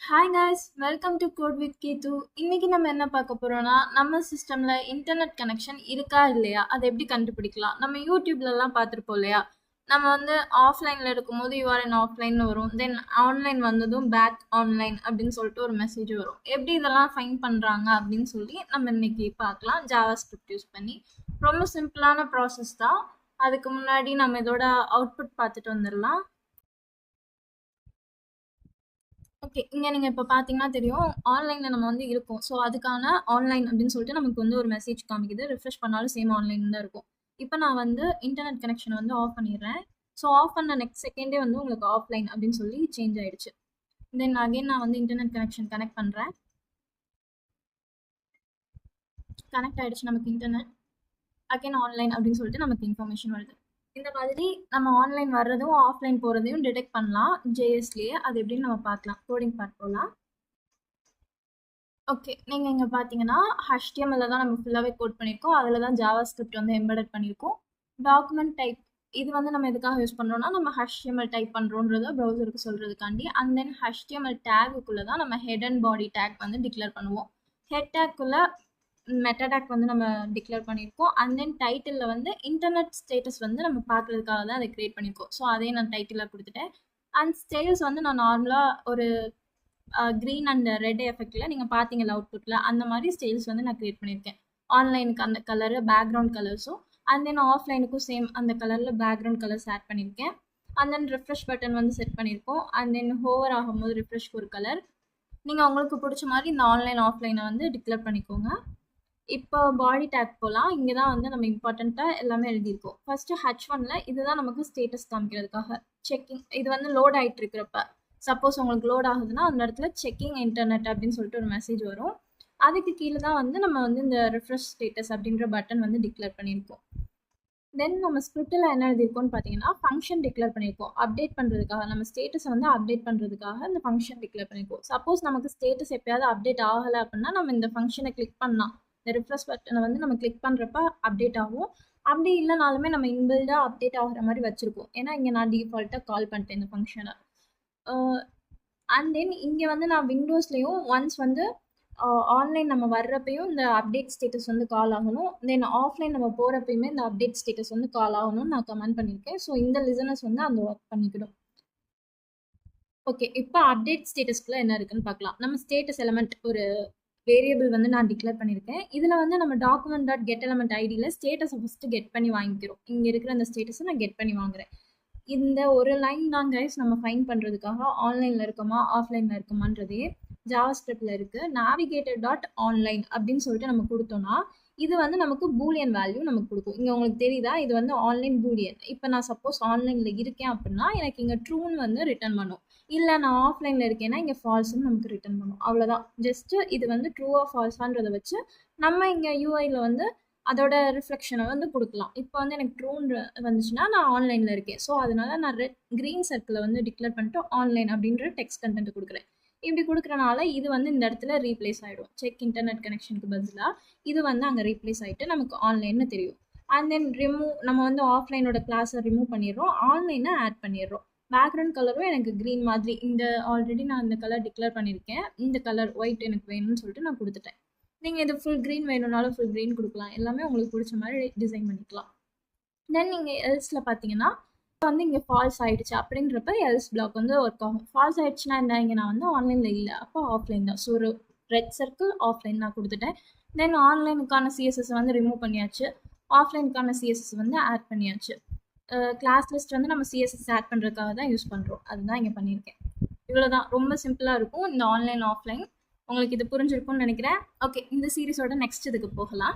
Hi guys, welcome to code with Geethu. இன்னைக்கு நம்ம என்ன பார்க்க போறோம்னா, நம்ம சிஸ்டம்ல இன்டர்நெட் கனெக்ஷன் இருக்கா இல்லையா அதை எப்படி கண்டுபிடிக்கலாம். நம்ம யூடியூப்லலாம் பார்த்துருப்போம் இல்லையா, நம்ம வந்து ஆஃப்லைனில் இருக்கும்போது யூஆர் இன் ஆஃப்லைன் வரும், தென் ஆன்லைன் வந்ததும் பேக் ஆன்லைன் அப்படின்னு சொல்லிட்டு ஒரு மெசேஜ் வரும். எப்படி இதெல்லாம் ஃபைன் பண்ணுறாங்க அப்படின்னு சொல்லி நம்ம இன்னைக்கு பார்க்கலாம் ஜாவா ஸ்கிரிப்ட் யூஸ் பண்ணி. ரொம்ப சிம்பிளான ப்ராசஸ் தான். அதுக்கு முன்னாடி நம்ம இதோட அவுட்புட் பார்த்துட்டு வந்துடலாம். ஓகே. இங்க நீங்க இப்ப பார்த்தீங்கன்னா தெரியும், ஆன்லைன்ல நம்ம வந்து இருக்கோம். ஸோ, அதுக்கான ஆன்லைன் அப்படின்னு சொல்லிட்டு நமக்கு வந்து ஒரு மெசேஜ் காமிக்குது. ரிஃப்ரெஷ் பண்ணாலும் சேம் ஆன்லைன் தான் இருக்கும். இப்ப நான் வந்து இன்டர்நெட் கனெக்ஷன வந்து ஆஃப் பண்ணிடுறேன். ஸோ, ஆஃப் பண்ண நெக்ஸ்ட் செகண்டே வந்து உங்களுக்கு ஆஃப்லைன் அப்படின்னு சொல்லி சேஞ்ச் ஆயிடுச்சு. தென் அகைன் நான் வந்து இன்டர்நெட் கனெக்ஷன் கனெக்ட் பண்றேன். கனெக்ட் ஆயிடுச்சு நமக்கு இன்டர்நெட். அகைன் ஆன்லைன் அப்படின்னு சொல்லிட்டு நமக்கு இன்ஃபர்மேஷன் வருது. இந்த மாதிரி நம்ம ஆன்லைன் வர்றதும், ஆஃப்லைன் போறதையும் டிடெக்ட் பண்ணலாம் ஜேஎஸ்லயே. அது எப்படின்னு நம்ம பார்க்கலாம். கோடிங் பார்ட் போலாம். ஓகே. நீங்க இங்க பார்த்தீங்கன்னா, HTML தான் நம்ம ஃபுல்லாவே கோட் பண்ணியிருக்கோம். அதில தான் ஜாவாஸ்கிரிப்ட் வந்து எம்பெடட் பண்ணியிருக்கோம். டாக்குமெண்ட் டைப் இது வந்து நம்ம எதுக்காக யூஸ் பண்றோம்னா, நம்ம HTML டைப் பண்றோன்றத ப்ரௌசருக்கு சொல்றதுக்காண்டி. அண்ட் தென் HTML டேகுக்குள்ள தான் நம்ம ஹெட் அண்ட் பாடி டேக் வந்து டிக்ளேர் பண்ணுவோம். ஹெட் டேக்குள்ள மெட்டா டேக் வந்து நம்ம டிக்ளேர் பண்ணியிருக்கோம். அண்ட் தென் டைட்டில்ல வந்து இன்டர்நெட் ஸ்டேட்டஸ் வந்து நம்ம பார்க்கறதுக்காக தான் அதை கிரியேட் பண்ணியிருக்கோம். ஸோ, அதையும் நான் டைட்டிலா குடுத்துட்டேன். அண்ட் ஸ்டைல்ஸ் வந்து நான் நார்மலா ஒரு க்ரீன் அண்ட் ரெட் எஃபெக்டில் நீங்கள் பார்த்தீங்கல்ல அவுட்புட்டில், அந்த மாதிரி ஸ்டைல்ஸ் வந்து நான் க்ரியேட் பண்ணியிருக்கேன். ஆன்லைனுக்கு அந்த கலரு பேக்ரவுண்ட் கலர்ஸும், அண்ட் தென் ஆஃப்லைனுக்கும் சேம் அந்த கலரில் பேக்ரவுண்ட் கலர்ஸ் ஆட் பண்ணியிருக்கேன். அண்ட் தென் ரிஃப்ரெஷ் பட்டன் வந்து செட் பண்ணியிருக்கோம். அண்ட் தென் ஹோவர் ஆகும்போது ரிஃப்ரெஷ்க்கு ஒரு கலர். நீங்கள் உங்களுக்கு பிடிச்ச மாதிரி இந்த ஆன்லைன் ஆஃப்லைனை வந்து டிக்ளேர் பண்ணிக்கோங்க. இப்போ பாடி டேக் போகலாம். இங்கே தான் வந்து நம்ம இம்பார்ட்டண்ட்டாக எல்லாமே எழுதியிருக்கோம். ஃபர்ஸ்ட்டு H1ல இதுதான் நமக்கு ஸ்டேட்டஸ் காமிக்கிறதுக்காக செக்கிங். இது வந்து லோட் ஆகிட்டு இருக்கிறப்ப சப்போஸ் உங்களுக்கு லோட் ஆகுதுன்னா அந்த இடத்துல செக்கிங் இன்டர்நெட் அப்படின்னு சொல்லிட்டு ஒரு மெசேஜ் வரும். அதுக்கு கீழே தான் வந்து நம்ம வந்து இந்த ரிஃப்ரெஷ் ஸ்டேட்டஸ் அப்படின்ற பட்டன் வந்து டிக்ளேர் பண்ணியிருக்கோம். தென் நம்ம ஸ்கிரிப்டில் என்ன எழுதியிருக்கோம்னு பார்த்தீங்கன்னா, ஃபங்க்ஷன் டிக்ளேர் பண்ணியிருக்கோம். அப்டேட் பண்ணுறதுக்காக நம்ம ஸ்டேட்டஸை வந்து அப்டேட் பண்ணுறதுக்காக இந்த ஃபங்க்ஷன் டிக்ளேர் பண்ணியிருக்கோம். சப்போஸ் நமக்கு ஸ்டேட்டஸ் எப்பயாவது அப்டேட் ஆகலை அப்படின்னா நம்ம இந்த ஃபங்க்ஷனை கிளிக் பண்ணலாம். இந்த ரிஃப்ரெஷ் பட்டனை வந்து நம்ம கிளிக் பண்ணுறப்ப அப்டேட் ஆகும். அப்படி இல்லைனாலுமே நம்ம இன்பில்டாக அப்டேட் ஆகிற மாதிரி வச்சுருக்கோம். ஏன்னா இங்கே நான் டிஃபால்ட்டாக கால் பண்ணிட்டேன் இந்த ஃபங்க்ஷனை. அண்ட் தென் இங்கே வந்து நான் விண்டோஸ்லேயும் ஒன்ஸ் வந்து ஆன்லைன் நம்ம வர்றப்பையும் இந்த அப்டேட் ஸ்டேட்டஸ் வந்து கால் ஆகணும். தென் ஆஃப்லைன் நம்ம போகிறப்பயுமே இந்த அப்டேட் ஸ்டேட்டஸ் வந்து கால் ஆகணும்னு நான் கமெண்ட் பண்ணியிருக்கேன். ஸோ இந்த லிசனர்ஸ் வந்து அந்த ஒர்க் பண்ணிக்கிடும். ஓகே. இப்போ அப்டேட் ஸ்டேட்டஸ்க்குள்ள என்ன இருக்குன்னு பார்க்கலாம். நம்ம ஸ்டேட்டஸ் எலமெண்ட் ஒரு வேரியபிள் வந்து நான் டிக்ளேர் பண்ணியிருக்கேன். இதில் வந்து நம்ம டாக்குமெண்ட் டாட் கெட் எலமெண்ட் ஐடியில் ஸ்டேட்டஸை ஃபஸ்ட்டு கெட் பண்ணி வாங்கிக்கிறோம். இங்கே இருக்கிற அந்த ஸ்டேட்டஸை நான் கெட் பண்ணி வாங்குறேன். இந்த ஒரு லைன் தான் கைஸ் நம்ம ஃபைன் பண்ணுறதுக்காக ஆன்லைனில் இருக்குமா ஆஃப்லைனில் இருக்குமான்றதே ஜாவாஸ்கிரிப்டில் இருக்குது. நேவிகேட்டர் டாட் ஆன்லைன் அப்படின்னு சொல்லிட்டு நம்ம கொடுத்தோம்னா இது வந்து நமக்கு பூலியன் வேல்யூ நமக்கு கொடுக்கும். இங்கே உங்களுக்கு தெரியுதா, இது வந்து ஆன்லைன் பூலியன். இப்போ நான் சப்போஸ் ஆன்லைனில் இருக்கேன் அப்படின்னா எனக்கு இங்கே ட்ரூன்னு வந்து ரிட்டர்ன் பண்ணும். இல்லை நான் ஆஃப்லைனில் இருக்கேன்னா இங்கே ஃபால்ஸ்ன்னு நமக்கு ரிட்டர்ன் பண்ணும். அவ்வளோதான். ஜஸ்ட்டு இது வந்து ட்ரூவா ஃபால்ஸான்றதை வச்சு நம்ம இங்கே யூஐயில் வந்து அதோட ரிஃப்ளெக்ஷனை வந்து கொடுக்கலாம். இப்போ வந்து எனக்கு ட்ரூன்னு வந்துச்சுன்னா நான் ஆன்லைனில் இருக்கேன். ஸோ அதனால நான் க்ரீன் சர்க்கிளை வந்து டிக்ளேர் பண்ணிட்டு ஆன்லைன் அப்படின்ற டெக்ஸ்ட் கண்டென்ட் கொடுக்குறேன். இப்படி கொடுக்குறனால இது வந்து இந்த இடத்துல ரீப்ளேஸ் ஆகிடும். செக் இன்டர்நெட் கனெக்ஷனுக்கு பதிலாக இது வந்து அங்கே ரீப்ளேஸ் ஆகிட்டு நமக்கு ஆன்லைன்னு தெரியும். அண்ட் தென் நம்ம வந்து ஆஃப்லைனோட கிளாஸை ரிமூவ் பண்ணிடுறோம், ஆன்லைனை ஆட் பண்ணிடுறோம். பேக்ரவுண்ட் கலரும் எனக்கு க்ரீன் மாதிரி இந்த ஆல்ரெடி நான் இந்த கலர் டிக்ளேர் பண்ணியிருக்கேன். இந்த கலர் ஒயிட் எனக்கு வேணும்னு சொல்லிட்டு நான் கொடுத்துட்டேன். நீங்கள் இது ஃபுல் க்ரீன் வேணும்னாலும் ஃபுல் க்ரீன் கொடுக்கலாம். எல்லாமே உங்களுக்கு பிடிச்ச மாதிரி டிசைன் பண்ணிக்கலாம். தென் நீங்கள் எல்ஸில் பார்த்தீங்கன்னா வந்து இங்கே ஃபால்ஸ் ஆகிடுச்சு அப்படின்றப்ப எல்ஸ் பிளாக் வந்து ஒர்க் ஆகும். ஃபால்ஸ் ஆகிடுச்சுன்னா என்ன, இங்கே நான் வந்து ஆன்லைனில் இல்லை, அப்போ ஆஃப்லைன் தான். ஸோ ஒரு ரெட் சர்க்கிள் ஆஃப்லைன் நான் கொடுத்துட்டேன். தென் ஆன்லைனுக்கான சிஎஸ்எஸ் வந்து ரிமூவ் பண்ணியாச்சு, ஆஃப்லைனுக்கான சிஎஸ்எஸ் வந்து ஆட் பண்ணியாச்சு. கிளாஸ் லிஸ்ட் வந்து நம்ம சிஎஸ்எஸ் ஆட் பண்ணுறதுக்காக தான் யூஸ் பண்ணுறோம். அதுதான் இங்கே பண்ணியிருக்கேன். இவ்வளோ தான். ரொம்ப சிம்பிளாக இருக்கும் இந்த ஆன்லைன் ஆஃப்லைன். உங்களுக்கு இது புரிஞ்சிருக்கும்னு நினைக்கிறேன். ஓகே, இந்த சீரிஸோட நெக்ஸ்ட் இதுக்கு போகலாம்.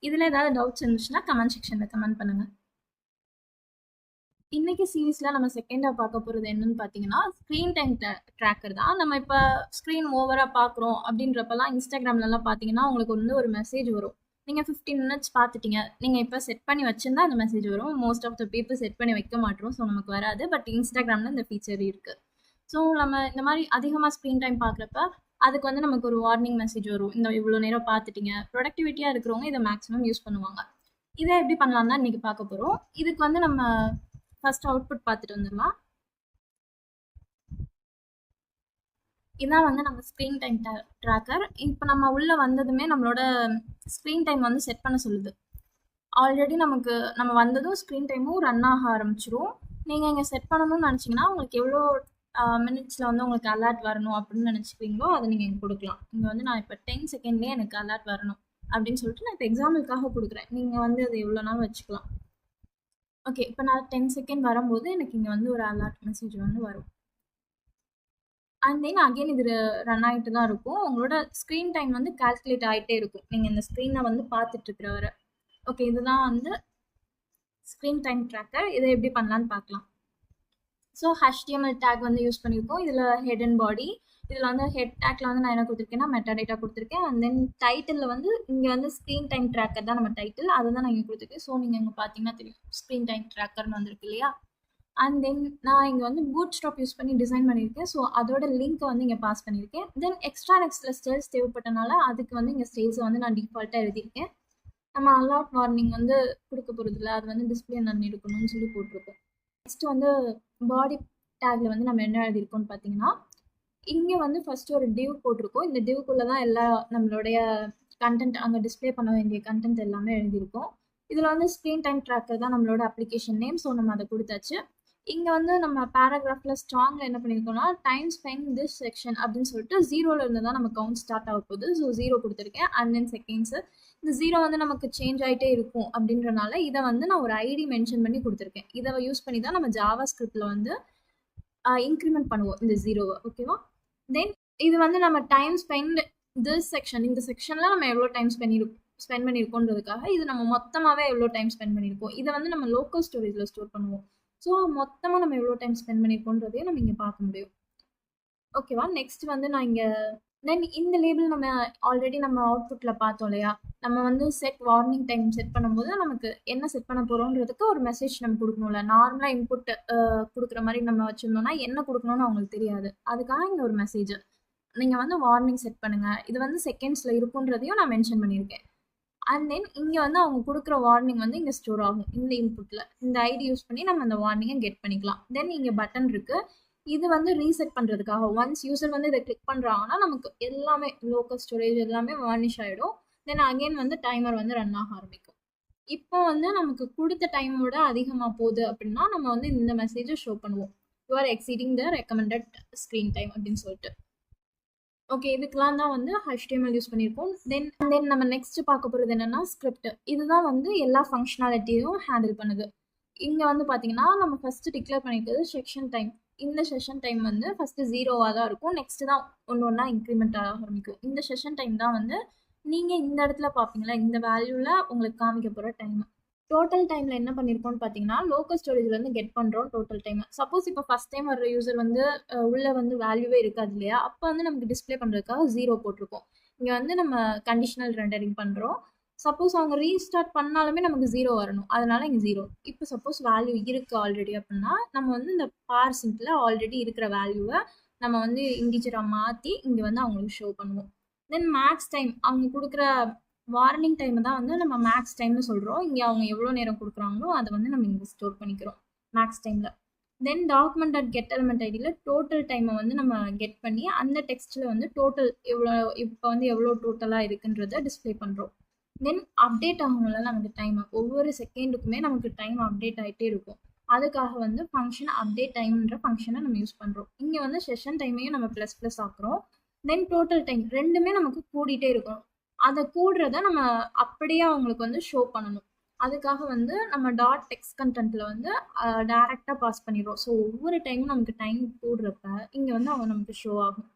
இதில் ஏதாவது டவுட்ஸ் இருந்துச்சுன்னா கமெண்ட் செக்ஷனில் கமெண்ட் பண்ணுங்கள். இன்னைக்கு சீரீஸில் நம்ம செகண்டாக பார்க்க போகிறது என்னன்னு பார்த்தீங்கன்னா, ஸ்க்ரீன் டைம் ட்ராக்கர் தான். நம்ம இப்போ ஸ்க்ரீன் ஓவராக பார்க்குறோம் அப்படின்றப்பெல்லாம் இன்ஸ்டாகிராம்லலாம் பார்த்தீங்கன்னா உங்களுக்கு வந்து ஒரு மெசேஜ் வரும். நீங்கள் 15 மினிட்ஸ் பார்த்துட்டீங்க, நீங்கள் இப்போ செட் பண்ணி வச்சுருந்தா அந்த மெசேஜ் வரும். Most of the people set பண்ணி வைக்க மாட்டோம், ஸோ நமக்கு வராது. பட் இன்ஸ்டாகிராமில் இந்த ஃபீச்சர் இருக்குது. ஸோ நம்ம இந்த மாதிரி அதிகமாக ஸ்க்ரீன் டைம் பார்க்குறப்ப அதுக்கு வந்து நமக்கு ஒரு வார்னிங் மெசேஜ் வரும். இந்த இவ்வளோ நேரம் பார்த்துட்டீங்க. ப்ரொடக்டிவிட்டியாக இருக்கிறவங்க இதை மேக்ஸிமம் யூஸ் பண்ணுவாங்க. இதை எப்படி பண்ணலாம் தான் இன்றைக்கி பார்க்க போகிறோம். இதுக்கு வந்து நம்ம ஃபர்ஸ்ட் அவுட்புட் பார்த்துட்டு வந்துடலாம். இதான் வந்து நம்ம ஸ்க்ரீன் டைம் ட்ராக்கர். இப்போ நம்ம உள்ளே வந்ததுமே நம்மளோட ஸ்க்ரீன் டைம் வந்து செட் பண்ண சொல்லுது. ஆல்ரெடி நம்ம வந்ததும் ஸ்க்ரீன் டைமும் ரன் ஆக ஆரம்பிச்சிரும். நீங்கள் இங்கே செட் பண்ணணும்னு நினச்சிங்கன்னா உங்களுக்கு எவ்வளோ மினிட்ஸில் வந்து உங்களுக்கு அலர்ட் வரணும் அப்படின்னு நினச்சிக்கிறீங்களோ அதை நீங்கள் இங்கே கொடுக்கலாம். இங்கே வந்து நான் இப்போ 10 செகண்ட்லேயே எனக்கு அலர்ட் வரணும் அப்படின்னு சொல்லிட்டு நான் இப்போ எக்ஸாம்பிளுக்காக கொடுக்குறேன். நீங்கள் வந்து அது எவ்வளோ நாள் வச்சுக்கலாம். ஓகே, இப்போ நான் 10 செகண்ட் வரும்போது எனக்கு இங்கே வந்து ஒரு அலர்ட் மெசேஜ் வந்து வரும். அண்ட் தென் அகெயின் இது ரன் ஆகிட்டு தான் இருக்கும். உங்களோட ஸ்க்ரீன் டைம் வந்து கால்குலேட் ஆகிட்டே இருக்கும் நீங்கள் இந்த ஸ்க்ரீனை வந்து பார்த்துட்டு இருக்கிற வரை. ஓகே, இதுதான் வந்து ஸ்க்ரீன் டைம் ட்ராக்கர். இதை எப்படி பண்ணலான்னு பார்க்கலாம். ஸோ HTML டேக் வந்து யூஸ் பண்ணியிருக்கோம். இதில் ஹெட் அண்ட் பாடி. இதில் வந்து ஹெட் டேக்கில் வந்து நான் என்ன கொடுத்துருக்கேன்னா மெட்டாடேட்டா கொடுத்துருக்கேன். அண்ட் தென் டைட்டிலில் வந்து இங்கே வந்து ஸ்க்ரீன் டைம் ட்ராக்கர் தான் நம்ம டைட்டில், அதை தான் நான் இங்கே கொடுத்துருக்கேன். ஸோ நீங்கள் இங்கே பார்த்தீங்கன்னா தெரியும் ஸ்க்ரீன் டைம் ட்ராக்கர்னு வந்திருக்கு இல்லையா. அண்ட் தென் நான் இங்கே வந்து பூட் ஸ்டாப் யூஸ் பண்ணி டிசைன் பண்ணியிருக்கேன். ஸோ அதோட லிங்க்கை வந்து இங்கே பாஸ் பண்ணியிருக்கேன். தென் எக்ஸ்ட்ரா நெக்ஸ்ட்டில் ஸ்டைல்ஸ் தேவைப்பட்டனால அதுக்கு வந்து இங்கே ஸ்டைல்ஸை வந்து நான் டிஃபால்ட்டாக எழுதியிருக்கேன். நம்ம அலர்ட் வார்னிங் வந்து கொடுக்க போகிறதில்ல, அது வந்து டிஸ்பிளே நன் இருக்கணும்னு சொல்லி போட்டிருக்கோம். நெக்ஸ்ட் வந்து பாடி டேக்ல வந்து நம்ம என்ன எழுதியிருக்கோம்னு பார்த்தீங்கன்னா, இங்கே வந்து ஃபர்ஸ்ட் ஒரு டிவ் போட்டிருக்கோம். இந்த டிவ்க்குள்ளே தான் எல்லா நம்மளுடைய கண்டென்ட் அங்கே டிஸ்பிளே பண்ண வேண்டிய கண்டென்ட் எல்லாமே எழுதியிருக்கோம். இதில் வந்து ஸ்க்ரீன் டைம் ட்ராக்கர் தான் நம்மளோட அப்ளிகேஷன் நேம். ஸோ நம்ம அதை கொடுத்தாச்சு. இங்கே வந்து நம்ம பேராகிராஃபில் ஸ்ட்ராங்கில் என்ன பண்ணியிருக்கோம்னா டைம் ஸ்பெண்ட் திஸ் செக்ஷன் அப்படின்னு சொல்லிட்டு 0ல இருந்து தான் நம்ம கவுண்ட் ஸ்டார்ட் ஆக போகுது. ஸோ 0 கொடுத்துருக்கேன். அண்ட் தென் செகண்ட்ஸு இந்த 0 வந்து நமக்கு சேஞ்ச் ஆகிட்டே இருக்கும் அப்படின்றனால இதை வந்து நான் ஒரு ஐடி மென்ஷன் பண்ணி கொடுத்துருக்கேன். இதை யூஸ் பண்ணி தான் நம்ம ஜாவா ஸ்கிரிப்டில் வந்து இன்க்ரிமெண்ட் பண்ணுவோம் இந்த 0வை. ஓகேவா. தென் இது வந்து நம்ம டைம் ஸ்பெண்ட் திஸ் செக்ஷன், இந்த செக்ஷனில் நம்ம எவ்வளோ டைம் ஸ்பெண்ட் பண்ணியிருக்கோன்றதுக்காக இது நம்ம மொத்தமாகவே எவ்வளோ டைம் ஸ்பெண்ட் பண்ணியிருக்கோம். இதை வந்து நம்ம லோக்கல் ஸ்டோரேஜில் ஸ்டோர் பண்ணுவோம். ஸோ மொத்தமாக நம்ம எவ்வளோ டைம் ஸ்பெண்ட் பண்ணியிருக்கோன்றதையும் நம்ம இங்கே பார்க்க முடியும். ஓகேவா. நெக்ஸ்ட் வந்து நான் இங்கே தென் இந்த லேபிள் நம்ம ஆல்ரெடி நம்ம அவுட்புட்டில் பார்த்தோம் இல்லையா. நம்ம வந்து செட் வார்னிங் டைம் செட் பண்ணும்போது நமக்கு என்ன செட் பண்ண போகிறோன்றதுக்கு ஒரு மெசேஜ் நம்ம கொடுக்கணும்ல. நார்மலாக இன்புட் கொடுக்குற மாதிரி நம்ம வச்சுருந்தோம்னா என்ன கொடுக்கணும்னு அவங்களுக்கு தெரியாது. அதுக்காக இங்கே ஒரு மெசேஜ் நீங்கள் வந்து வார்னிங் செட் பண்ணுங்கள், இது வந்து செகண்ட்ஸில் இருக்குன்றதையும் நான் மென்ஷன் பண்ணியிருக்கேன். அண்ட் தென் இங்கே வந்து அவங்க கொடுக்குற வார்னிங் வந்து இங்கே ஸ்டோர் ஆகும் இந்த இன்புட்டில். இந்த ஐடி யூஸ் பண்ணி நம்ம அந்த வார்னிங்கை கெட் பண்ணிக்கலாம். தென் இங்கே பட்டன் இருக்குது. இது வந்து ரீசெட் பண்ணுறதுக்காக ஒன்ஸ் யூசர் வந்து இதை கிளிக் பண்ணுறாங்கன்னா நமக்கு எல்லாமே லோக்கல் ஸ்டோரேஜ் எல்லாமே வார்னிஷ் ஆகிடும். தென் அகெயின் வந்து டைமர் வந்து ரன் ஆக ஆரம்பிக்கும். இப்போ வந்து நமக்கு கொடுத்த டைமோட அதிகமாக போகுது அப்படின்னா நம்ம வந்து இந்த மெசேஜை ஷோ பண்ணுவோம், you are exceeding the recommended screen time அப்படின்னு சொல்லிட்டு. ஓகே, இதுக்கெலாம் தான் வந்து HTML யூஸ் பண்ணியிருக்கோம். தென் நம்ம நெக்ஸ்ட் பார்க்க போகிறது என்னென்னா ஸ்கிரிப்ட். இதுதான் வந்து எல்லா ஃபங்க்ஷனாலிட்டியும் ஹேண்டில் பண்ணுது. இங்கே வந்து பார்த்தீங்கன்னா நம்ம ஃபஸ்ட்டு டிக்ளேர் பண்ணிக்கிறது செக்ஷன் டைம். இந்த செஷன் டைம் வந்து ஃபஸ்ட்டு 0வாக தான் இருக்கும். நெக்ஸ்ட்டு தான் ஒன்று ஒன்றா இன்க்ரிமெண்ட் ஆக ஆரம்பிக்கும். இந்த செஷன் டைம் தான் வந்து நீங்கள் இந்த இடத்துல பார்ப்பீங்களா, இந்த வேல்யூவில் உங்களுக்கு காமிக்க போகிற டைம். டோட்டல் டைமில் என்ன பண்ணியிருக்கோம்னு பார்த்தீங்கன்னா லோக்கல் ஸ்டோரேஜ்லேருந்து கெட் பண்ணுறோம் டோட்டல் டைம். சப்போஸ் இப்போ ஃபஸ்ட் டைம் வர யூசர் வந்து உள்ளே வந்து வேல்யூவே இருக்காது இல்லையா, அப்போ வந்து நமக்கு டிஸ்பிளே பண்ணுறதுக்காக 0 போட்டிருக்கோம். இங்கே வந்து நம்ம கண்டிஷனல் ரெண்டரிங் பண்ணுறோம். சப்போஸ் அவங்க ரீஸ்டார்ட் பண்ணாலுமே நமக்கு 0 வரணும், அதனால இங்கே 0. இப்போ சப்போஸ் வேல்யூ இருக்குது ஆல்ரெடி அப்படின்னா நம்ம வந்து இந்த பார்சிங்கில் ஆல்ரெடி இருக்கிற வேல்யூவை நம்ம வந்து இன்டிஜராக மாற்றி இங்கே வந்து அவங்களுக்கு ஷோ பண்ணுவோம். தென் மேக்ஸ் டைம் அவங்க கொடுக்குற வார்னிங் டைம் தான் வந்து நம்ம மேக்ஸ் டைம்னு சொல்கிறோம். இங்கே அவங்க எவ்வளோ நேரம் கொடுக்குறாங்களோ அதை வந்து நம்ம இங்கே ஸ்டோர் பண்ணிக்கிறோம் மேக்ஸ் டைமில். தென் டாக்குமெண்ட் அட் கெட் எலிமெண்ட் ஐடியில் டோட்டல் டைமை வந்து நம்ம கெட் பண்ணி அந்த டெக்ஸ்ட்டில் வந்து டோட்டல் எவ்வளோ இப்போ வந்து எவ்வளோ டோட்டலாக இருக்குன்றதை டிஸ்பிளே பண்ணுறோம். தென் அப்டேட் ஆகணும்ல நமக்கு டைம், ஒவ்வொரு செகண்டுக்குமே நமக்கு டைம் அப்டேட் ஆகிட்டே இருக்கும். அதுக்காக வந்து ஃபங்க்ஷன் அப்டேட் டைம்ன்ற ஃபங்க்ஷனை நம்ம யூஸ் பண்ணுறோம். இங்கே வந்து செஷன் டைமையும் நம்ம ப்ளஸ் ஆக்குறோம். தென் டோட்டல் டைம் ரெண்டுமே நமக்கு கூடிட்டே இருக்கும். அதை கூடுறத நம்ம அப்படியே அவங்களுக்கு வந்து ஷோ பண்ணணும். அதுக்காக வந்து நம்ம டாட் டெக்ஸ்ட் கண்டென்ட்டில் வந்து டைரெக்டாக பாஸ் பண்ணிடுறோம். ஸோ ஒவ்வொரு டைமும் நமக்கு டைம் கூடுறப்ப இங்கே வந்து அவங்க நமக்கு ஷோ ஆகும்.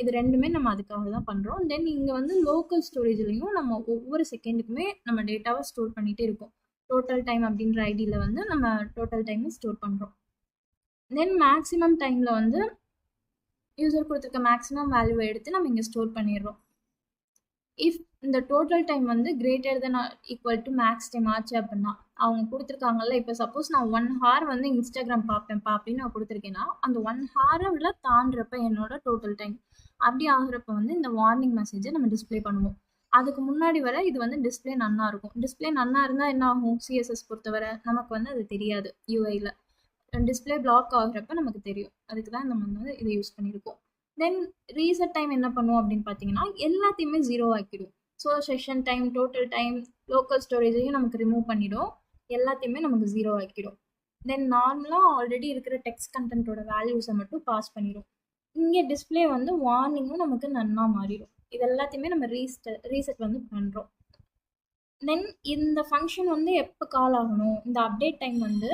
இது ரெண்டுமே நம்ம அதுக்காக தான் பண்ணுறோம். தென் இங்கே வந்து லோக்கல் ஸ்டோரேஜ்லேயும் நம்ம ஒவ்வொரு செகண்டுக்குமே நம்ம டேட்டாவை ஸ்டோர் பண்ணிகிட்டே இருக்கோம். டோட்டல் டைம் அப்படின்ற ஐடியில் வந்து நம்ம டோட்டல் டைமை ஸ்டோர் பண்ணுறோம். தென் மேக்ஸிமம் டைமில் வந்து யூசர் கொடுத்துருக்க மேக்ஸிமம் வேல்யூவை எடுத்து நம்ம இங்கே ஸ்டோர் பண்ணிடுறோம். இஃப் இந்த டோட்டல் டைம் வந்து greater than equal to max time ஆச்சு அப்படின்னா அவங்க கொடுத்துருக்காங்கல்ல, இப்போ சப்போஸ் நான் 1 hour வந்து இன்ஸ்டாகிராம் பார்ப்பேன்ப்பா அப்படின்னு நான் கொடுத்துருக்கேன்னா அந்த 1 hour தாண்டுறப்ப என்னோட டோட்டல் டைம் அப்படி ஆகுறப்ப வந்து இந்த வார்னிங் மெசேஜை நம்ம டிஸ்பிளே பண்ணுவோம். அதுக்கு முன்னாடி வர இது வந்து டிஸ்பிளே நன்னா இருக்கும். டிஸ்பிளே நன்னா இருந்தால் என்ன ஆகும், சிஎஸ்எஸ் பொறுத்தவரை நமக்கு வந்து அது தெரியாது. யூஐயில் டிஸ்பிளே பிளாக் ஆகுறப்ப நமக்கு தெரியும். அதுக்கு தான் நம்ம வந்து இதை யூஸ் பண்ணியிருக்கோம். தென் ரீசெட் டைம் என்ன பண்ணுவோம் அப்படின்னு பார்த்தீங்கன்னா எல்லாத்தையுமே 0 ஆக்கிடும். So session time, total time, local ஸ்டோரேஜையும் நமக்கு ரிமூவ் பண்ணிடும். எல்லாத்தையுமே நமக்கு 0 ஆக்கிடும். தென் நார்மலாக ஆல்ரெடி இருக்கிற டெக்ஸ்ட் கண்டென்ட்டோட வேல்யூஸை மட்டும் பாஸ் பண்ணிடும். இங்கே டிஸ்பிளே வந்து வார்னிங்கும் நமக்கு நன்னா மாறிடும். இது எல்லாத்தையுமே நம்ம ரீசெட் வந்து பண்ணுறோம். தென் இந்த ஃபங்க்ஷன் வந்து எப்போ கால் ஆகணும், இந்த அப்டேட் டைம் வந்து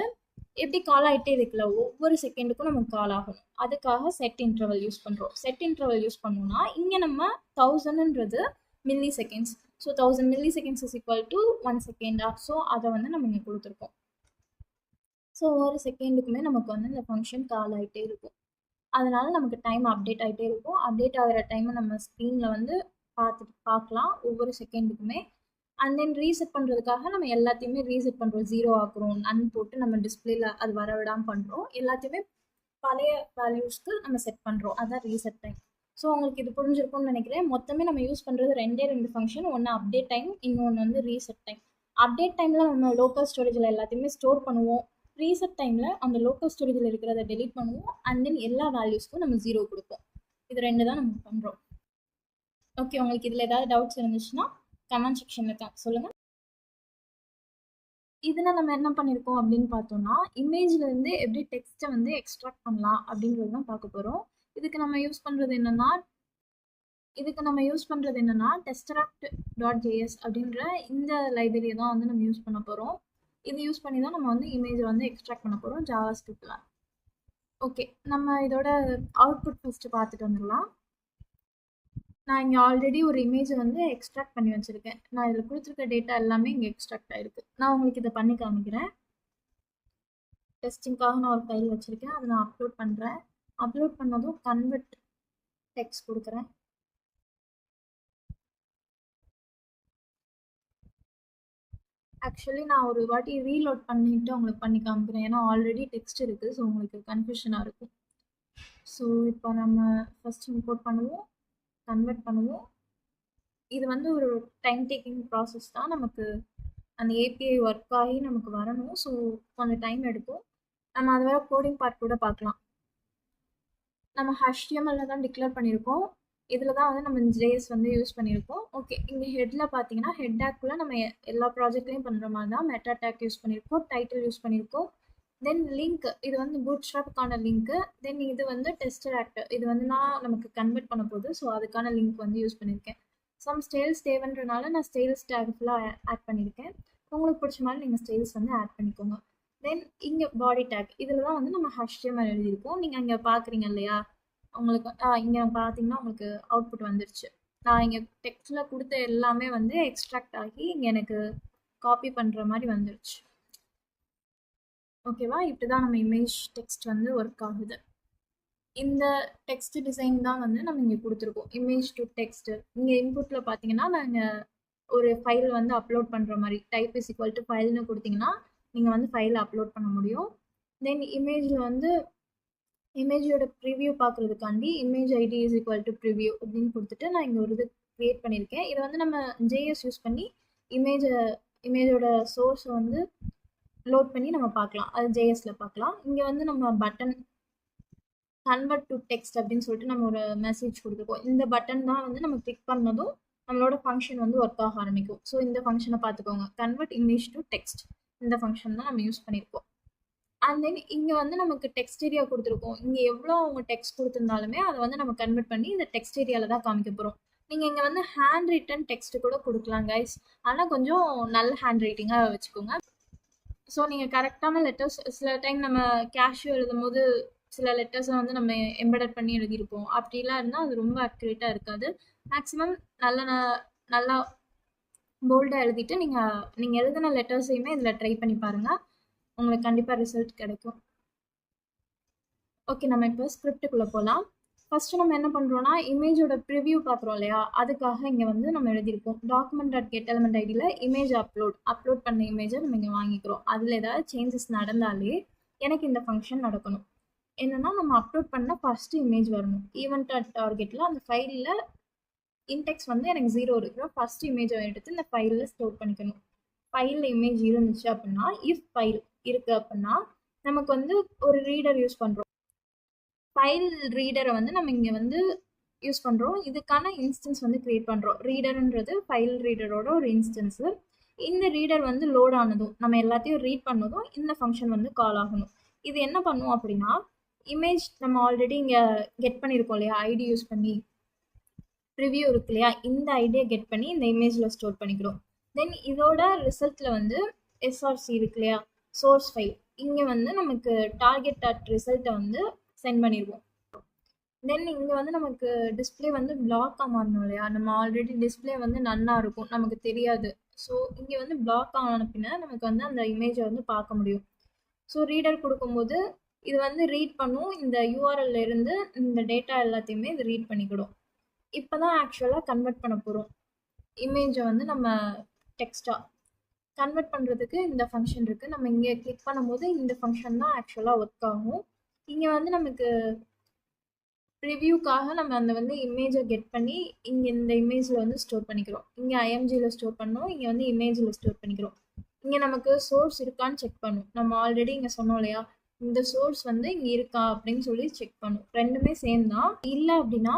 எப்படி கால் ஆகிட்டே இருக்குல்ல, ஒவ்வொரு செகண்டுக்கும் நமக்கு கால் ஆகணும். அதுக்காக செட் இன்டர்வல் யூஸ் பண்ணுறோம். செட் இன்டர்வல் யூஸ் பண்ணோம்னா இங்கே நம்ம 1000ன்றது milliseconds. So 1000 milliseconds is equal to 1 செகண்டா. ஸோ அதை வந்து நம்ம இங்கே கொடுத்துருக்கோம். ஸோ ஒவ்வொரு செகண்டுக்குமே நமக்கு வந்து இந்த ஃபங்க்ஷன் கால் ஆகிட்டே இருக்கும். அதனால நமக்கு டைம் அப்டேட் ஆகிட்டே இருக்கும். அப்டேட் ஆகிற டைமை நம்ம ஸ்க்ரீனில் வந்து பார்க்கலாம் ஒவ்வொரு செகண்டுக்குமே. அண்ட் தென் ரீசெட் பண்ணுறதுக்காக நம்ம எல்லாத்தையுமே ரீசெட் பண்ணுறோம். 0 ஆக்குறோம், நன் போட்டு நம்ம டிஸ்பிளேல அது வர விடாமல் பண்ணுறோம். எல்லாத்தையுமே பழைய வேல்யூஸ்க்கு நம்ம செட் பண்ணுறோம். அதான் ரீசெட் டைம். ஸோ உங்களுக்கு இது புரிஞ்சிருக்கும்னு நினைக்கிறேன். மொத்தமே நம்ம யூஸ் பண்ணுறது ரெண்டு ஃபங்க்ஷன். ஒன்று அப்டேட் டைம், இன்னொன்று வந்து ரீசெட் டைம். அப்டேட் டைமில் நம்ம லோக்கல் ஸ்டோரேஜில் எல்லாத்தையுமே ஸ்டோர் பண்ணுவோம். ரீசெட் டைமில் அந்த லோக்கல் ஸ்டோரேஜில் இருக்கிறத டெலீட் பண்ணுவோம். அண்ட் தென் எல்லா வேல்யூஸ்க்கும் நம்ம 0 கொடுப்போம். இது ரெண்டு தான் நம்ம பண்ணுறோம். ஓகே, உங்களுக்கு இதில் ஏதாவது டவுட்ஸ் இருந்துச்சுன்னா கமெண்ட் செக்ஷனில் சொல்லுங்கள். இதில் நம்ம என்ன பண்ணியிருக்கோம் அப்படின்னு பார்த்தோம்னா இமேஜ்லேருந்து எப்படி டெக்ஸ்ட்டை வந்து எக்ஸ்ட்ராக்ட் பண்ணலாம் அப்படின்றது தான் பார்க்க போகிறோம். இதுக்கு நம்ம யூஸ் பண்ணுறது என்னென்னா testeract.js அப்படின்ற இந்த லைப்ரரியை தான் வந்து நம்ம யூஸ் பண்ண போகிறோம். இது யூஸ் பண்ணி தான் நம்ம வந்து இமேஜை வந்து எக்ஸ்ட்ராக்ட் பண்ண போகிறோம் ஜாவாஸ்கிரிப்டில். ஓகே, நம்ம இதோட அவுட்புட் ஃபஸ்ட்டு பார்த்துட்டு வந்துடலாம். நான் இங்கே ஆல்ரெடி ஒரு இமேஜை வந்து எக்ஸ்ட்ராக்ட் பண்ணி வச்சுருக்கேன். நான் இதில் கொடுத்துருக்க டேட்டா எல்லாமே இங்கே எக்ஸ்ட்ராக்ட் ஆகிருக்கு. நான் உங்களுக்கு இதை பண்ணி காமிக்கிறேன். டெஸ்டிங்காக நான் ஒரு ஃபைல் வச்சுருக்கேன், அதை நான் அப்லோட் பண்ணுறேன். அப்லோட் பண்ணதும் கன்வெர்ட் டெக்ஸ்ட் கொடுக்குறேன். ஆக்சுவலி நான் ஒரு வாட்டி ரீலோட் பண்ணிவிட்டு உங்களுக்கு பண்ணி காமிக்கிறேன். ஏன்னா ஆல்ரெடி டெக்ஸ்ட் இருக்குது. ஸோ உங்களுக்கு கன்ஃபியூஷனாக இருக்கும். ஸோ இப்போ நம்ம ஃபஸ்ட் இம்போர்ட் பண்ணுவோம், கன்வெர்ட் பண்ணுவோம். இது வந்து ஒரு டைம் டேக்கிங் ப்ராசஸ் தான். நமக்கு அந்த ஏபிஐ ஒர்க் ஆகி நமக்கு வரணும். ஸோ கொஞ்சம் டைம் எடுக்கும். நம்ம அது வர கோடிங் பார்ட் கூட பார்க்கலாம். நம்ம HTML தான் டிக்ளேர் பண்ணியிருக்கோம். இதில் தான் வந்து நம்ம JS வந்து யூஸ் பண்ணியிருக்கோம். ஓகே, இங்கே ஹெட்டில் பார்த்தீங்கன்னா ஹெட் டேக்குள்ளே நம்ம எல்லா ப்ராஜெக்ட்லையும் பண்ணுற மாதிரி தான் மெட்டா டேக் யூஸ் பண்ணியிருக்கோம், டைட்டில் யூஸ் பண்ணியிருக்கோம். தென் லிங்க், இது வந்து பூட்ஸ்ட்ராப்புக்கான லிங்க்கு. தென் இது வந்து testeract, இது வந்து நான் நமக்கு கன்வெர்ட் பண்ண போகுது. ஸோ அதுக்கான லிங்க் வந்து யூஸ் பண்ணியிருக்கேன். சம் ஸ்டைல்ஸ் தேவைன்றனால நான் ஸ்டைல்ஸ் டேக் ஃபுல்லாக ஆட் பண்ணியிருக்கேன். உங்களுக்கு பிடிச்ச மாதிரி நீங்கள் ஸ்டைல்ஸ் வந்து ஆட் பண்ணிக்கோங்க. தென் இங்கே பாடி டேக், இதில் தான் வந்து நம்ம HTML எழுதியிருக்கோம். நீங்கள் அங்கே பார்க்குறீங்க இல்லையா, உங்களுக்கு இங்கே பார்த்தீங்கன்னா உங்களுக்கு அவுட்புட் வந்துருச்சு. நான் இங்கே டெக்ஸ்டில் கொடுத்த எல்லாமே வந்து எக்ஸ்ட்ராக்ட் ஆகி இங்கே எனக்கு காப்பி பண்ணுற மாதிரி வந்துருச்சு. ஓகேவா, இப்படி தான் நம்ம இமேஜ் டெக்ஸ்ட் வந்து ஒர்க் ஆகுது. இந்த டெக்ஸ்ட் டிசைன் தான் வந்து நம்ம இங்கே கொடுத்துருக்கோம், இமேஜ் டு டெக்ஸ்ட். இங்கே இன்புட்டில் பார்த்தீங்கன்னா நாங்கள் ஒரு ஃபைல் வந்து அப்லோட் பண்ணுற மாதிரி டைப் இஸ் ஈக்குவல் டு ஃபைல்னு கொடுத்தீங்கன்னா நீங்கள் வந்து ஃபைலை அப்லோட் பண்ண முடியும். தென் இமேஜில் வந்து இமேஜோட ப்ரிவியூ பார்க்குறதுக்காண்டி image ID is equal to preview அப்படின்னு கொடுத்துட்டு நான் இங்கே ஒரு இது க்ரியேட் பண்ணியிருக்கேன். இதை வந்து நம்ம JS யூஸ் பண்ணி இமேஜோட சோர்ஸை வந்து லோட் பண்ணி நம்ம பார்க்கலாம். அது JSல பார்க்கலாம். இங்கே வந்து நம்ம பட்டன் கன்வெர்ட் டு டெக்ஸ்ட் அப்படின்னு சொல்லிட்டு நம்ம ஒரு மெசேஜ் கொடுத்துருக்கோம். இந்த பட்டன் தான் வந்து நம்ம கிளிக் பண்ணதும் நம்மளோட ஃபங்க்ஷன் வந்து ஒர்க் ஆக ஆரம்பிக்கும். ஸோ இந்த ஃபங்க்ஷனை பார்த்துக்கோங்க, கன்வெர்ட் இமேஜ் டு டெக்ஸ்ட். இந்த ஃபங்க்ஷன் தான் நம்ம யூஸ் பண்ணியிருக்கோம். அண்ட் தென் இங்கே வந்து நமக்கு டெக்ஸ்ட் ஏரியா கொடுத்துருக்கோம். இங்கே எவ்வளோ அவங்க டெக்ஸ்ட் கொடுத்துருந்தாலுமே அதை வந்து நம்ம கன்வெர்ட் பண்ணி இந்த டெக்ஸ்ட் ஏரியாவில் தான் காமிக்க போகிறோம். நீங்கள் இங்கே வந்து ஹேண்ட் ரிட்டன் டெக்ஸ்ட் கூட கொடுக்கலாம் கைஸ், ஆனால் கொஞ்சம் நல்ல ஹேண்ட் ரைட்டிங்காக வச்சுக்கோங்க. ஸோ நீங்கள் கரெக்டான லெட்டர்ஸ், சில டைம் நம்ம கேஷ்யூ எழுதும் போது சில லெட்டர்ஸை வந்து நம்ம எம்பெடட் பண்ணி எழுதியிருப்போம். அப்படிலாம் இருந்தால் அது ரொம்ப அக்யூரேட்டாக இருக்காது. மேக்ஸிமம் நல்லா போல்டாக எழுதிட்டு நீங்கள் எழுதின லெட்டர்ஸையுமே இதில் ட்ரை பண்ணி பாருங்கள், உங்களுக்கு கண்டிப்பாக ரிசல்ட் கிடைக்கும். ஓகே, நம்ம இப்போ ஸ்கிரிப்டுக்குள்ளே போகலாம். ஃபஸ்ட்டு நம்ம என்ன பண்ணுறோன்னா இமேஜோட ப்ரிவியூ பார்க்குறோம் இல்லையா, அதுக்காக இங்கே வந்து நம்ம எழுதியிருக்கோம் document.getElement ஐடியில் இமேஜ் அப்லோட் பண்ண இமேஜை நம்ம இங்கே வாங்கிக்கிறோம். அதில் ஏதாவது சேஞ்சஸ் நடந்தாலே எனக்கு இந்த ஃபங்க்ஷன் நடக்கணும். என்னென்னா நம்ம அப்லோட் பண்ண ஃபஸ்ட்டு இமேஜ் வரணும். event.targetல அந்த ஃபைலில் இன்டெக்ஸ் வந்து எனக்கு 0 இருக்கிற ஃபஸ்ட் இமேஜை எடுத்து இந்த ஃபைலில் ஸ்டோர் பண்ணிக்கணும். ஃபைலில் இமேஜ் இருந்துச்சு அப்படின்னா, இஃப் ஃபைல் இருக்குது அப்படின்னா நமக்கு வந்து ஒரு ரீடர் யூஸ் பண்ணுறோம். ஃபைல் ரீடரை வந்து நம்ம இங்கே வந்து யூஸ் பண்ணுறோம். இதுக்கான இன்ஸ்டன்ஸ் வந்து க்ரியேட் பண்ணுறோம். ரீடர்ன்றது ஃபைல் ரீடரோட ஒரு இன்ஸ்டன்ஸு. இந்த ரீடர் வந்து லோட் ஆனதும் நம்ம எல்லாத்தையும் ரீட் பண்ணதும் இந்த ஃபங்க்ஷன் வந்து கால் ஆகணும். இது என்ன பண்ணும் அப்படின்னா, இமேஜ் நம்ம ஆல்ரெடி இங்கே கெட் பண்ணியிருக்கோம் இல்லையா, ஐடி யூஸ் பண்ணி ரிவ்யூ இருக்கு இல்லையா, இந்த ஐடியை கெட் பண்ணி இந்த இமேஜில் ஸ்டோர் பண்ணிக்கிறோம். தென் இதோட ரிசல்ட்டில் வந்து எஸ்ஆர்சி இருக்கு இல்லையா, சோர்ஸ் ஃபைல், இங்கே வந்து நமக்கு டார்கெட் டாட் ரிசல்ட்டை வந்து சென்ட் பண்ணிடுவோம். தென் இங்கே வந்து நமக்கு டிஸ்பிளே வந்து பிளாக்காக மாறணும் இல்லையா, நம்ம ஆல்ரெடி டிஸ்பிளே வந்து நன்னா இருக்கும், நமக்கு தெரியாது. ஸோ இங்கே வந்து பிளாக் ஆன பின்ன நமக்கு வந்து அந்த இமேஜை வந்து பார்க்க முடியும். ஸோ ரீடர் கொடுக்கும்போது இது வந்து ரீட் பண்ணும், இந்த யூஆர்எல்ல இருந்து இந்த டேட்டா எல்லாத்தையுமே இது ரீட் பண்ணிக்கிடும். இப்போ தான் ஆக்சுவலாக கன்வெர்ட் பண்ண போகிறோம் இமேஜை வந்து நம்ம டெக்ஸ்ட்டாக. கன்வெர்ட் பண்ணுறதுக்கு இந்த ஃபங்க்ஷன் இருக்குது. நம்ம இங்கே கிளிக் பண்ணும்போது இந்த ஃபங்க்ஷன் தான் ஆக்சுவலாக ஒர்க் ஆகும். இங்கே வந்து நமக்கு ரிவ்யூக்காக நம்ம அந்த வந்து இமேஜை கெட் பண்ணி இங்கே இந்த இமேஜில் வந்து ஸ்டோர் பண்ணிக்கிறோம். இங்கே ஐஎம்ஜியில் ஸ்டோர் பண்ணோம், இங்கே வந்து இமேஜில் ஸ்டோர் பண்ணிக்கிறோம். இங்கே நமக்கு சோர்ஸ் இருக்கான்னு செக் பண்ணும். நம்ம ஆல்ரெடி இங்கே சொன்னோம் இல்லையா, இந்த சோர்ஸ் வந்து இங்கே இருக்கா அப்படின்னு சொல்லி செக் பண்ணும். ரெண்டுமே சேம் தான். இல்லை அப்படின்னா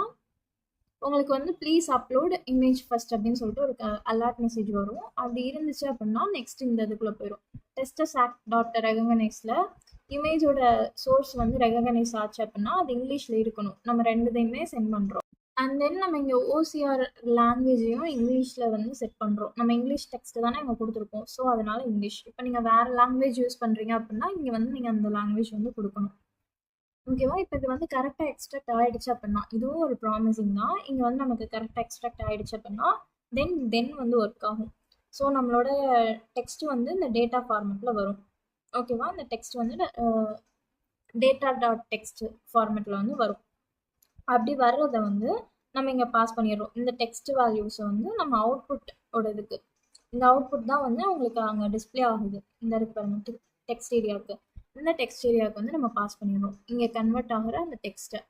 உங்களுக்கு வந்து ப்ளீஸ் அப்லோட் இமேஜ் ஃபர்ஸ்ட் அப்படின்னு சொல்லிட்டு ஒரு அலர்ட் மெசேஜ் வரும். அப்படி இருந்துச்சு அப்படின்னா நெக்ஸ்ட் இந்த இதுக்குள்ளே போயிடும். டெஸ்டஸ் ஆக்ட் டாட் ரெகனைஸில் இமேஜோட சோர்ஸ் வந்து ரெகனைஸ் ஆச்சு அப்படின்னா அது இங்கிலீஷில் இருக்கணும். நம்ம ரெண்டுத்தையுமே சென்ட் பண்ணுறோம். அண்ட் தென் நம்ம இங்கே ஓசிஆர் லாங்குவேஜையும் இங்கிலீஷில் வந்து செட் பண்ணுறோம். நம்ம இங்கிலீஷ் டெக்ஸ்ட் தானே இங்கே கொடுத்துருக்கோம், ஸோ அதனால இங்கிலீஷ். இப்போ நீங்கள் வேறு லாங்குவேஜ் யூஸ் பண்ணுறீங்க அப்படின்னா இங்கே வந்து நீங்கள் அந்த லாங்குவேஜ் வந்து கொடுக்கணும். ஓகேவா? இப்போ இது வந்து கரெக்டாக எக்ஸ்ட்ராக்ட் ஆகிடுச்சு அப்படின்னா இதுவும் ஒரு ப்ராமிசிங் தான். இங்கே வந்து நமக்கு கரெக்டாக எக்ஸ்ட்ராக்ட் ஆகிடுச்சு அப்படின்னா தென் வந்து ஒர்க் ஆகும். ஸோ நம்மளோட டெக்ஸ்ட் வந்து இந்த டேட்டா ஃபார்மெட்டில் வரும். ஓகேவா? இந்த டெக்ஸ்ட் வந்து டேட்டா டாட் டெக்ஸ்ட் ஃபார்மெட்டில் வந்து வரும். அப்படி வர்றதை வந்து நம்ம இங்கே பாஸ் பண்ணிடுறோம். இந்த டெக்ஸ்ட் வேல்யூஸை வந்து நம்ம அவுட்புட்டோட இதுக்கு, இந்த அவுட்புட் தான் வந்து உங்களுக்கு அங்கே டிஸ்பிளே ஆகுது. இந்த இருக்கு பாருங்க டெக்ஸ்ட் ஏரியாவுக்கு, இந்த டெக்ஸ்ட் ஏரியாவுக்கு வந்து நம்ம பாஸ் பண்ணிடுறோம் இங்கே கன்வெர்ட் ஆகிற அந்த டெக்ஸ்ட்டை.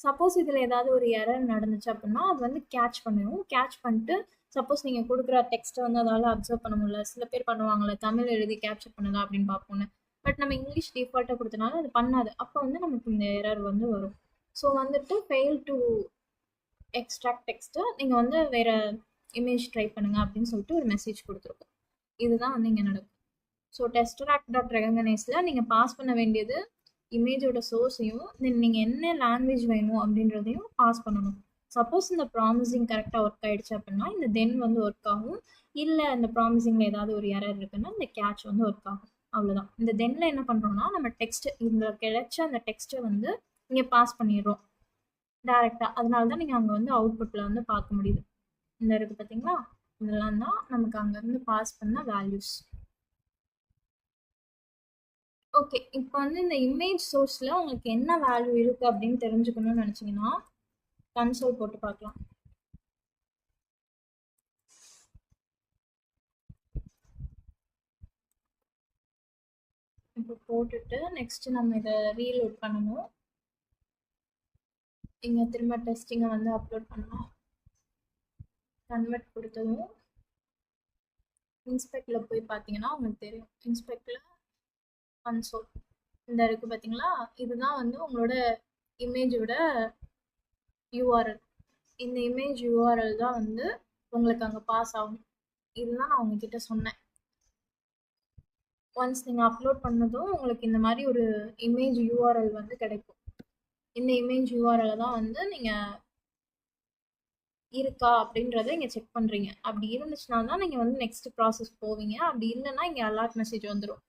சப்போஸ் இதில் ஏதாவது ஒரு எரர் நடந்துச்சு அப்படின்னா அது வந்து கேட்ச் பண்ணிடும். கேட்ச் பண்ணிட்டு சப்போஸ் நீங்கள் கொடுக்குற டெக்ஸ்ட்டை வந்து அதால் அப்சர்வ் பண்ண முடியல, சில பேர் பண்ணுவாங்கள்ல தமிழ் எழுதி கேப்சர் பண்ணுதா அப்படின்னு பார்ப்போன்னு, பட் நம்ம இங்கிலீஷ் டிஃபால்ட்டாக கொடுத்தனால அது பண்ணாது. அப்போ வந்து நமக்கு இந்த எரர் வந்து வரும். ஸோ வந்துட்டு ஃபெயில் டு எக்ஸ்ட்ராக்ட் டெக்ஸ்ட்டு, நீங்கள் வந்து வேறு இமேஜ் ட்ரை பண்ணுங்கள் அப்படின்னு சொல்லிட்டு ஒரு மெசேஜ் கொடுத்துருக்கோம். இதுதான் வந்து இங்கே நடக்கும். ஸோ டெஸ்டராக்ட் டாட் ரெகனைஸில் நீங்கள் பாஸ் பண்ண வேண்டியது இமேஜோட சோர்ஸையும் தென் நீங்கள் என்ன லாங்குவேஜ் வேணும் அப்படின்றதையும் பாஸ் பண்ணணும். சப்போஸ் இந்த ப்ராமிசிங் கரெக்டாக ஒர்க் ஆகிடுச்சு அப்படின்னா இந்த தென் வந்து ஒர்க் ஆகும். இல்லை இந்த ப்ராமிசிங்கில் ஏதாவது ஒரு எரர் இருக்குன்னா இந்த கேட்ச் வந்து ஒர்க் ஆகும். அவ்வளோதான். இந்த தென்னில் என்ன பண்ணுறோம்னா நம்ம டெக்ஸ்ட் இந்த கிடைச்ச அந்த டெக்ஸ்ட்டை வந்து இங்கே பாஸ் பண்ணிடுறோம் டேரெக்டாக. அதனால தான் நீங்கள் அங்கே வந்து அவுட்புட்டில் வந்து பார்க்க முடியுது. இந்த இருக்குது பார்த்தீங்களா, இதெல்லாம் தான் நமக்கு அங்கேருந்து பாஸ் பண்ண வேல்யூஸ். ஓகே, இப்போ வந்து இந்த இமேஜ் சோர்ஸில் உங்களுக்கு என்ன வேல்யூ இருக்குது அப்படின்னு தெரிஞ்சுக்கணும்னு நினச்சிங்கன்னா கன்சோல் போட்டு பார்க்கலாம். இப்போ போட்டுட்டு நெக்ஸ்ட்டு நம்ம இதை ரீலோட் பண்ணணும். இங்கே திரும்ப டெஸ்டிங்கை வந்து அப்லோட் பண்ணலாம். கன்வெர்ட் கொடுத்ததும் இன்ஸ்பெக்டில் போய் பார்த்தீங்கன்னா உங்களுக்கு தெரியும். இன்ஸ்பெக்டில் கன்சோல் இந்த இருக்குது பார்த்தீங்களா, இதுதான் வந்து உங்களோட இமேஜோட யூஆர்எல். இந்த இமேஜ் யூஆர்எல் தான் வந்து உங்களுக்கு அங்கே பாஸ் ஆகும். இதுதான் நான் உங்ககிட்ட சொன்னேன். ஒன்ஸ் நீங்கள் அப்லோட் பண்ணதும் உங்களுக்கு இந்த மாதிரி ஒரு இமேஜ் யூஆர்எல் வந்து கிடைக்கும். இந்த இமேஜ் யூஆர்எலை தான் வந்து நீங்கள் இருக்கா அப்படின்றத இங்கே செக் பண்ணுறீங்க. அப்படி இருந்துச்சுன்னா தான் நீங்கள் வந்து நெக்ஸ்ட் ப்ராசஸ் போவீங்க. அப்படி இல்லைன்னா இங்கே அலர்ட் மெசேஜ் வந்துடும்.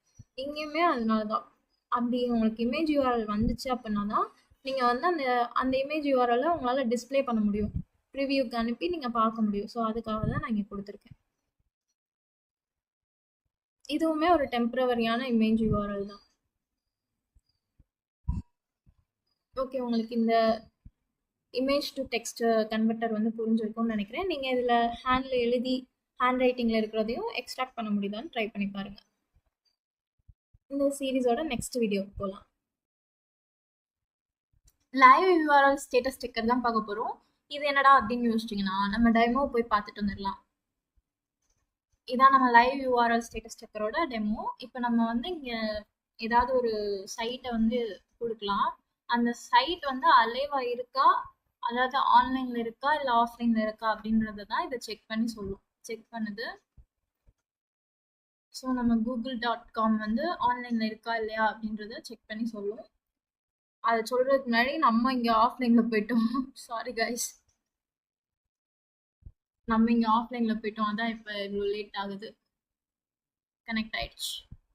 இங்கேயுமே அதனால தான். அப்படி உங்களுக்கு இமேஜ் யூஆர்எல் வந்துச்சு அப்படின்னா தான் நீங்கள் வந்து அந்த இமேஜ் யூஆர்எல்லை உங்களால் டிஸ்பிளே பண்ண முடியும், ப்ரிவியூக்கு அனுப்பி நீங்கள் பார்க்க முடியும். ஸோ அதுக்காக தான் நான் இங்கே கொடுத்துருக்கேன். இதுவுமே ஒரு டெம்பரவரியான இமேஜ் யூஆர்எல் தான். ஓகே, உங்களுக்கு இந்த இமேஜ் டு டெக்ஸ்ட் கன்வெர்ட்டர் வந்து புரிஞ்சிருக்கும்னு நினைக்கிறேன். நீங்கள் இதில் ஹேண்டில் எழுதி ஹேண்ட் ரைட்டிங்கில் இருக்கிறதையும் எக்ஸ்ட்ராக்ட் பண்ண முடியுதான்னு ட்ரை பண்ணி பாருங்கள். இந்த சீரீஸோட நெக்ஸ்ட் வீடியோக்கு போகலாம். லைவ் யூஆர்எல் ஸ்டேட்டஸ் செக்கர் தான் பார்க்க போகிறோம். இது என்னடா அப்படின்னு யோசிச்சிங்கன்னா நம்ம டெமோ போய் பார்த்துட்டு வந்துடலாம். இதான் நம்ம லைவ் யூஆர்எல் ஸ்டேட்டஸ் செக்கரோட டெமோ. இப்போ நம்ம வந்து இங்கே ஏதாவது ஒரு சைட்டை வந்து கொடுக்கலாம். அந்த சைட் வந்து அலைவா இருக்கா, அதாவது ஆன்லைன்ல இருக்கா இல்ல ஆஃப்லைன்ல இருக்கா அப்படின்றத தான் இதை செக் பண்ணி சொல்லும். செக் பண்ணுது. ஸோ நம்ம google.com வந்து ஆன்லைன்ல இருக்கா இல்லையா அப்படின்றத செக் பண்ணி சொல்லும். அதை சொல்றதுக்கு முன்னாடி நம்ம இங்க ஆஃப்லைன்ல போயிட்டோம். சாரி கைஸ், நம்ம இங்க ஆஃப்லைன்ல போயிட்டோம். அதான் இப்ப இவ்வளவு லேட் ஆகுது. கனெக்ட் ஆயிடுச்சு,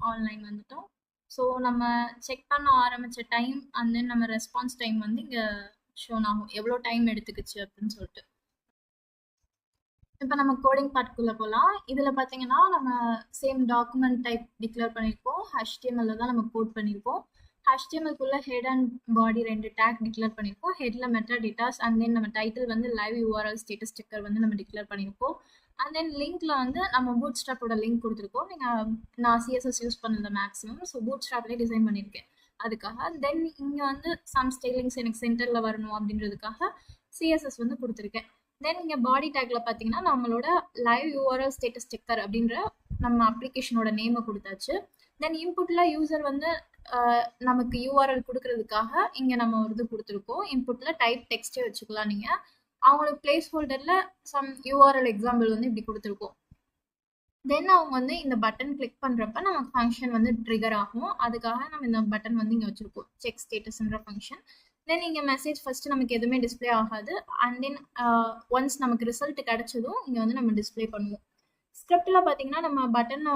ஆன்லைன் வந்துட்டோம். ஸோ நம்ம செக் பண்ண ஆரம்பிச்ச டைம் அண்ட் தென் நம்ம ரெஸ்பான்ஸ் டைம் வந்து இங்க ஷோன் ஆகும், எவ்வளோ டைம் எடுத்துக்கிச்சு அப்படின்னு சொல்லிட்டு. இப்போ நம்ம கோடிங் பார்ட்குள்ள போகலாம். இதில் பார்த்தீங்கன்னா நம்ம சேம் டாக்குமெண்ட் டைப் டிக்ளேர் பண்ணியிருக்கோம். HTML தான் நம்ம கோட் பண்ணியிருக்கோம். HTML-குள்ள head and body 2 tag declare பண்ணியிருக்கோம். ஹெட்ல மெட்டா டேட்டாஸ் அண்ட் தென் நம்ம டைட்டில் வந்து லைவ் URL ஸ்டேட்டஸ் ஸ்டிக்கர் வந்து நம்ம டிக்ளேர் பண்ணியிருக்கோம். அண்ட் தென் லிங்க்ல வந்து நம்ம பூட் ஸ்ட்ராப்போட லிங்க் கொடுத்துருக்கோம். நான் CSS யூஸ் பண்ணல மேக்ஸிமம், ஸோ பூட் ஸ்ட்ராப்லேயே டிசைன் பண்ணியிருக்கேன் அதுக்காக. தென் இங்கே வந்து சம் ஸ்டைலிங்ஸ் எனக்கு சென்டரில் வரணும் அப்படின்றதுக்காக CSS வந்து கொடுத்துருக்கேன். தென் இங்கே பாடி டேக்ல பார்த்தீங்கன்னா நம்மளோட லைவ் URL ஸ்டேட்டஸ் ஸ்டிக்கர் அப்படின்ற நம்ம அப்ளிகேஷனோட நேமை கொடுத்தாச்சு. தென் இன்புட்ல யூசர் வந்து நமக்கு URL கொடுக்கறதுக்காக இங்கே நம்ம ஒரு இது கொடுத்துருக்கோம். இன்புட்ல டைப் டெக்ஸ்டே வச்சுக்கலாம் நீங்கள். அவங்களுக்கு பிளேஸ் ஹோல்டரில் சம் URL எக்ஸாம்பிள் வந்து இப்படி கொடுத்துருக்கோம். தென் அவங்க வந்து இந்த பட்டன் கிளிக் பண்ணுறப்ப நமக்கு ஃபங்க்ஷன் வந்து ட்ரிகர் ஆகும். அதுக்காக நம்ம இந்த பட்டன் வந்து இங்கே வச்சுருக்கோம், செக் ஸ்டேட்டஸ்ன்ற ஃபங்க்ஷன். தென் இங்கே மெசேஜ் ஃபஸ்ட்டு நமக்கு எதுவுமே டிஸ்பிளே ஆகாது. அண்ட் தென் ஒன்ஸ் நமக்கு ரிசல்ட் கிடைச்சதும் இங்கே வந்து நம்ம டிஸ்பிளே பண்ணுவோம். ஸ்கிரிப்டில் பார்த்தீங்கன்னா நம்ம பட்டனை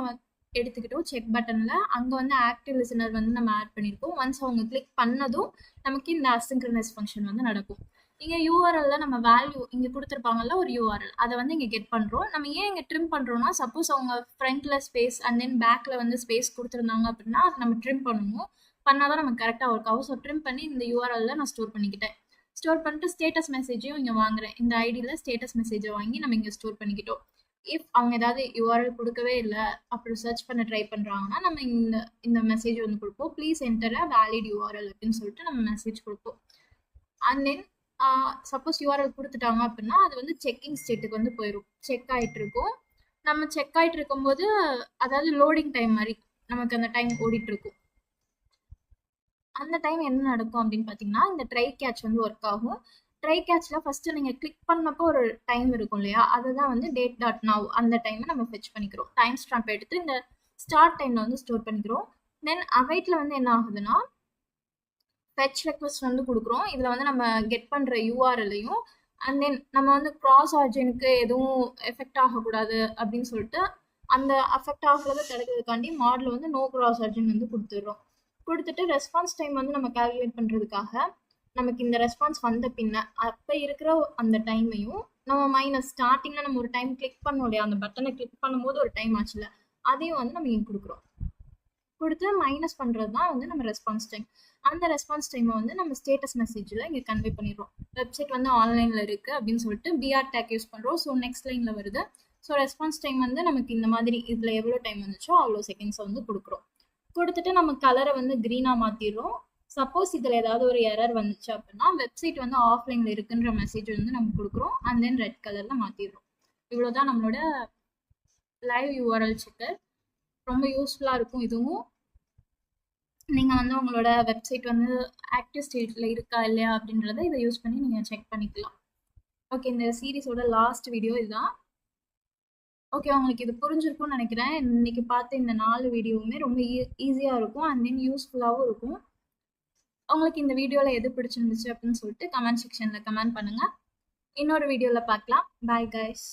எடுத்துக்கிட்டோம், செக் பட்டனில் அங்கே வந்து ஆக்டிவ் லிசனர் வந்து நம்ம ஆட் பண்ணியிருக்கோம். ஒன்ஸ் அவங்க கிளிக் பண்ணதும் நமக்கு இந்த அசிங்க்ரனைஸ் ஃபங்க்ஷன் வந்து நடக்கும். இங்கே URL நம்ம வேல்யூ இங்கே கொடுத்துருப்பாங்கல்ல ஒரு URL, அதை வந்து இங்கே கெட் பண்ணுறோம். நம்ம ஏன் இங்கே ட்ரிம் பண்ணுறோம்னா, சப்போஸ் அவங்க ஃப்ரண்ட்டில் ஸ்பேஸ் அண்ட் தென் பேக்கில் வந்து ஸ்பேஸ் கொடுத்துருந்தாங்க அப்படின்னா அதை நம்ம ட்ரிம் பண்ணணும். பண்ணால் தான் நமக்கு கரெக்டாக ஒர்க் ஆகும். ஸோ ட்ரிம் பண்ணி இந்த URL நான் ஸ்டோர் பண்ணிக்கிட்டேன். ஸ்டோர் பண்ணிட்டு ஸ்டேட்டஸ் மெசேஜையும் இங்கே வாங்குறேன். இந்த ஐடியில் ஸ்டேட்டஸ் மெசேஜை வாங்கி நம்ம இங்கே ஸ்டோர் பண்ணிக்கிட்டோம். இஃப் அவங்க ஏதாவது URL கொடுக்கவே இல்லை, அப்புறம் சர்ச் பண்ண ட்ரை பண்ணுறாங்கன்னா நம்ம இந்த மெசேஜ் வந்து கொடுப்போம், please enter a valid URL அப்படின்னு சொல்லிட்டு நம்ம மெசேஜ் கொடுப்போம். அண்ட் தென் சப்போஸ் URL கொடுத்துட்டாங்க அப்படின்னா அது வந்து செக்கிங் ஸ்டேட்டுக்கு வந்து போயிடும், செக் ஆகிட்டு இருக்கும். நம்ம செக் ஆகிட்டு இருக்கும்போது அதாவது லோடிங் டைம் மாதிரி நமக்கு அந்த டைம் ஓடிட்டு இருக்கும். அந்த டைம் என்ன நடக்கும் அப்படின்னு பார்த்தீங்கன்னா இந்த ட்ரை கேட்ச் வந்து ஒர்க் ஆகும். ட்ரை கேட்சில் ஃபஸ்ட்டு நீங்கள் கிளிக் பண்ணப்போ ஒரு டைம் இருக்கும் இல்லையா, அதுதான் வந்து date.now அந்த டைமை நம்ம ஃபெச் பண்ணிக்கிறோம். டைம் ஸ்டாம்ப் எடுத்து இந்த ஸ்டார்ட் டைமில் வந்து ஸ்டோர் பண்ணிக்கிறோம். தென் அவைட்டில் வந்து என்ன ஆகுதுன்னா ஃபெச் ரெக்வஸ்ட் வந்து கொடுக்குறோம். இதில் வந்து நம்ம கெட் பண்ணுற URL-ஐயும் அண்ட் தென் நம்ம வந்து கிராஸ் ஆர்ஜினுக்கு எதுவும் எஃபெக்ட் ஆகக்கூடாது அப்படின்னு சொல்லிட்டு அந்த அஃபெக்ட் ஆகிறத தடுக்கிறதுக்காண்டி மாடல் வந்து நோ கிராஸ் ஆர்ஜின் வந்து கொடுத்துட்றோம். கொடுத்துட்டு ரெஸ்பான்ஸ் டைம் வந்து நம்ம கால்குலேட் பண்ணுறதுக்காக நமக்கு இந்த ரெஸ்பான்ஸ் வந்த பின்ன அப்போ இருக்கிற அந்த டைமையும் நம்ம மைனஸ் ஸ்டார்டிங்கில் நம்ம ஒரு டைம் கிளிக் பண்ணோம் இல்லையா, அந்த பட்டனை கிளிக் பண்ணும்போது ஒரு டைம் ஆச்சுல, அதையும் வந்து நம்ம இங்கே கொடுக்குறோம். கொடுத்து மைனஸ் பண்ணுறது தான் வந்து நம்ம ரெஸ்பான்ஸ் டைம். அந்த ரெஸ்பான்ஸ் டைமை வந்து நம்ம ஸ்டேட்டஸ் மெசேஜில் இங்கே கன்வே பண்ணிடுறோம். வெப்சைட் வந்து ஆன்லைனில் இருக்குது அப்படின்னு சொல்லிட்டு BR டேக் யூஸ் பண்ணுறோம். ஸோ நெக்ஸ்ட் லைனில் வருது. ஸோ ரெஸ்பான்ஸ் டைம் வந்து நமக்கு இந்த மாதிரி இதில் எவ்வளோ டைம் வந்துச்சோ அவ்வளோ செகண்ட்ஸை வந்து கொடுக்குறோம். கொடுத்துட்டு நம்ம கலரை வந்து க்ரீனாக மாற்றிடுறோம். சப்போஸ் இதில் ஏதாவது ஒரு எரர் வந்துச்சு அப்படின்னா வெப்சைட் வந்து ஆஃப்லைனில் இருக்குன்ற மெசேஜ் வந்து நம்ம கொடுக்குறோம். அண்ட் தென் ரெட் கலரில் மாற்றிடுறோம். இவ்வளோதான் நம்மளோட லைவ் URL செக்கர். ரொம்ப யூஸ்ஃபுல்லாக இருக்கும் இதுவும். நீங்கள் வந்து உங்களோட வெப்சைட் வந்து ஆக்டிவ் ஸ்டேட்டில் இருக்கா இல்லையா அப்படின்றத இதை யூஸ் பண்ணி நீங்கள் செக் பண்ணிக்கலாம். ஓகே, இந்த சீரீஸோட லாஸ்ட் வீடியோ இதுதான். ஓகே, உங்களுக்கு இது புரிஞ்சிருக்கும்னு நினைக்கிறேன். இன்னைக்கு பார்த்த இந்த 4 வீடியோவுமே ரொம்ப ஈஸியாக இருக்கும் அண்ட் தென் யூஸ்ஃபுல்லாகவும் இருக்கும். உங்களுக்கு இந்த வீடியோவில் எது பிடிச்சிருந்துச்சு அப்படின்னு சொல்லிட்டு கமெண்ட் செக்ஷனில் கமெண்ட் பண்ணுங்கள். இன்னொரு வீடியோவில் பார்க்கலாம். Bye guys.